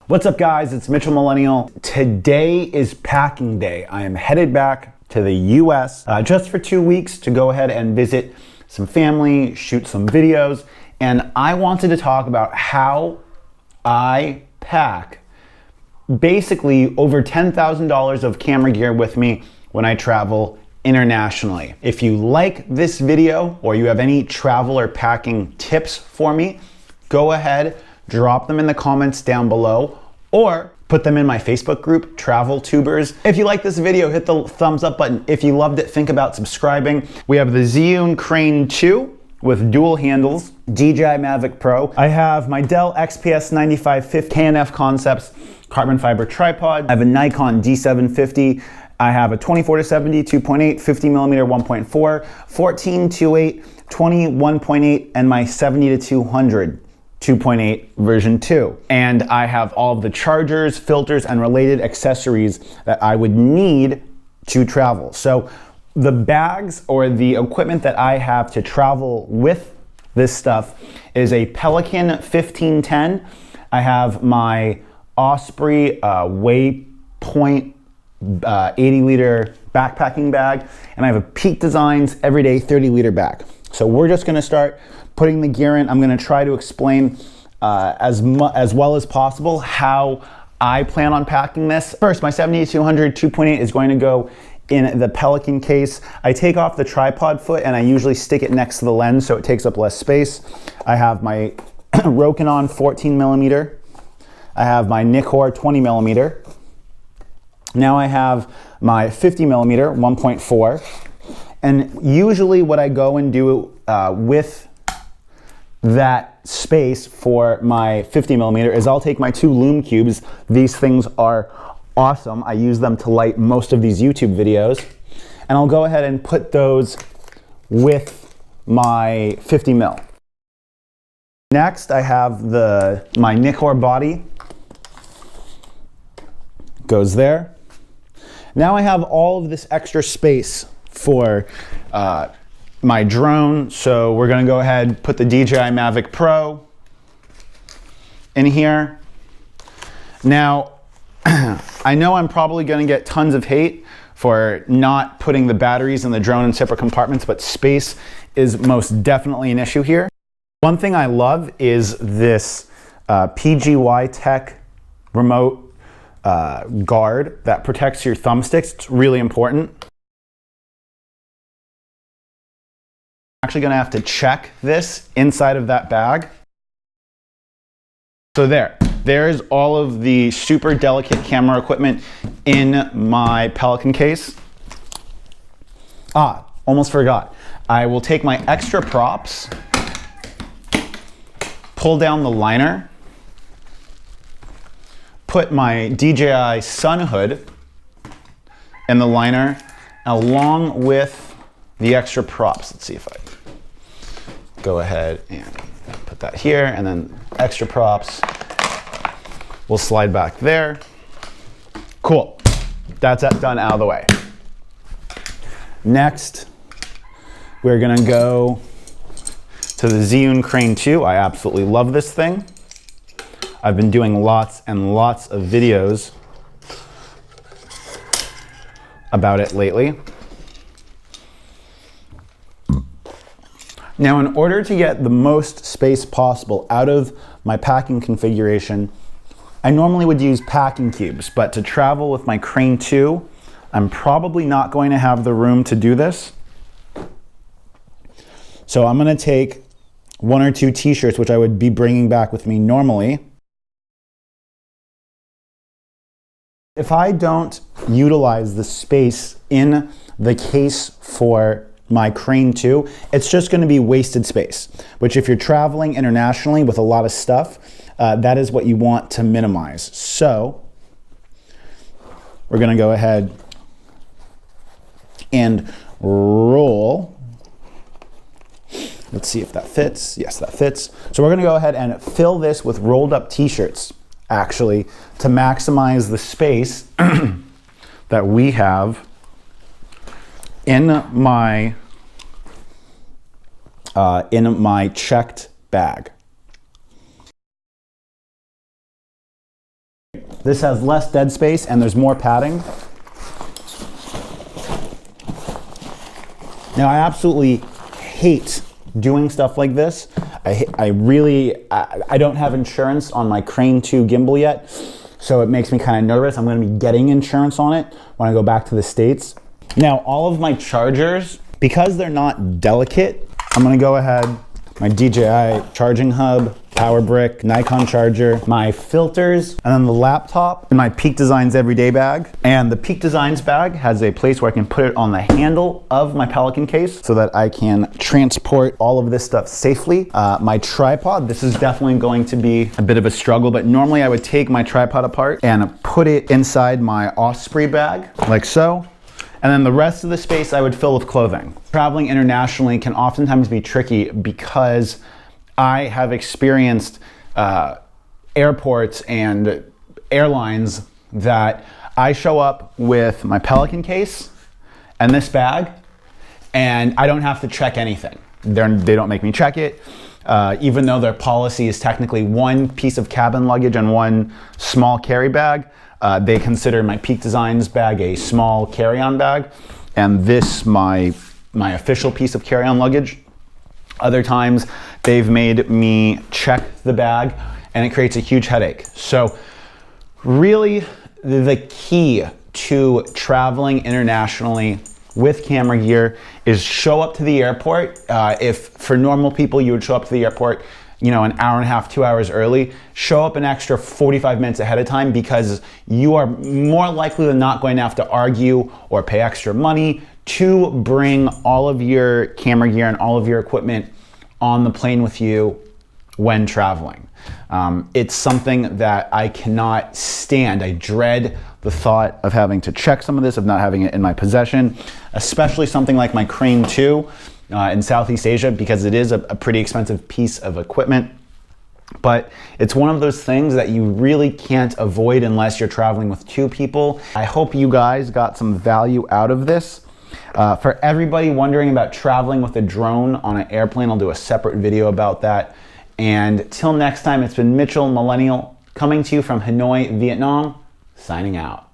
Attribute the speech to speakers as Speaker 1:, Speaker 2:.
Speaker 1: What's up guys, it's Mitchell Millennial. Today is packing day. I am headed back to the US just for 2 weeks to go ahead and visit some family, shoot some videos, and I wanted to talk about how I pack basically over $10,000 of camera gear with me when I travel internationally. If you like this video or you have any travel or packing tips for me, go ahead, drop them in the comments down below or put them in my Facebook group, Travel Tubers. If you like this video, hit the thumbs up button. If you loved it, think about subscribing. We have the Zhiyun Crane 2 with dual handles, DJI Mavic Pro. I have my Dell XPS 9550 KNF Concepts carbon fiber tripod. I have a Nikon D750. I have a 24-70 2.8, 50mm 1.4, 14-2.8, 20 1.8, and my 70-200 2.8 version 2. And I have all of the chargers, filters, and related accessories that I would need to travel. So the bags or the equipment that I have to travel with this stuff is a Pelican 1510. I have my Osprey Waypoint 80-liter backpacking bag, and I have a Peak Designs Everyday 30-liter bag. So we're just gonna start putting the gear in. I'm gonna try to explain as well as possible how I plan on packing this. First, my 70-200 2.8 is going to go in the Pelican case. I take off the tripod foot and I usually stick it next to the lens so it takes up less space. I have my Rokinon 14mm. I have my Nikkor 20mm. Now I have my 50mm 1.4. And usually what I go and do with that space for my 50mm is I'll take my 2 lume cubes. These things are awesome. I use them to light most of these YouTube videos. And I'll go ahead and put those with my 50mm. Next, I have my Nikkor body. Goes there. Now I have all of this extra space for my drone, so we're gonna go ahead, put the DJI Mavic Pro in here. Now, I know I'm probably gonna get tons of hate for not putting the batteries in the drone in separate compartments, but space is most definitely an issue here. One thing I love is this PGY Tech remote guard that protects your thumbsticks. It's really important. I'm actually gonna have to check this inside of that bag. So there's all of the super delicate camera equipment in my Pelican case. Almost forgot. I will take my extra props, pull down the liner, put my DJI sun hood in the liner along with the extra props. Let's see if I go ahead and put that here, and then extra props will slide back there. Cool, that's done out of the way. Next, we're gonna go to the Zhiyun Crane 2. I absolutely love this thing. I've been doing lots and lots of videos about it lately. Now, in order to get the most space possible out of my packing configuration, I normally would use packing cubes, but to travel with my Crane 2, I'm probably not going to have the room to do this. So I'm gonna take 1 or 2 t-shirts, which I would be bringing back with me normally. If I don't utilize the space in the case for my Crane 2, it's just going to be wasted space, which if you're traveling internationally with a lot of stuff, that is what you want to minimize. So we're going to go ahead and roll. Let's see if that fits. Yes, that fits. So we're going to go ahead and fill this with rolled up t-shirts, actually, to maximize the space that we have in my checked bag. This has less dead space and there's more padding. Now I absolutely hate doing stuff like this. I don't have insurance on my Crane 2 gimbal yet, so it makes me kind of nervous. I'm going to be getting insurance on it when I go back to the States. Now all of my chargers, because they're not delicate, I'm going to go ahead, my DJI charging hub, power brick, Nikon charger, my filters, and then the laptop in my Peak Designs everyday bag. And the Peak Designs bag has a place where I can put it on the handle of my Pelican case so that I can transport all of this stuff safely. My tripod, this is definitely going to be a bit of a struggle, but normally I would take my tripod apart and put it inside my Osprey bag, like so. And then the rest of the space I would fill with clothing. Traveling internationally can oftentimes be tricky because I have experienced airports and airlines that I show up with my Pelican case and this bag, and I don't have to check anything. They don't make me check it, even though their policy is technically one piece of cabin luggage and one small carry bag. They consider my Peak Designs bag a small carry-on bag, and this my official piece of carry-on luggage. Other times they've made me check the bag and it creates a huge headache. So really the key to traveling internationally with camera gear is show up to the airport. If for normal people you would show up to the airport, you know, an hour and a half, 2 hours early, show up an extra 45 minutes ahead of time, because you are more likely than not going to have to argue or pay extra money to bring all of your camera gear and all of your equipment on the plane with you when traveling. It's something that I cannot stand. I dread the thought of having to check some of this, of not having it in my possession, especially something like my Crane 2 in Southeast Asia, because it is a pretty expensive piece of equipment. But it's one of those things that you really can't avoid unless you're traveling with two people. I hope you guys got some value out of this. For everybody wondering about traveling with a drone on an airplane, I'll do a separate video about that. And till next time, it's been Mitchell Millennial coming to you from Hanoi, Vietnam, signing out.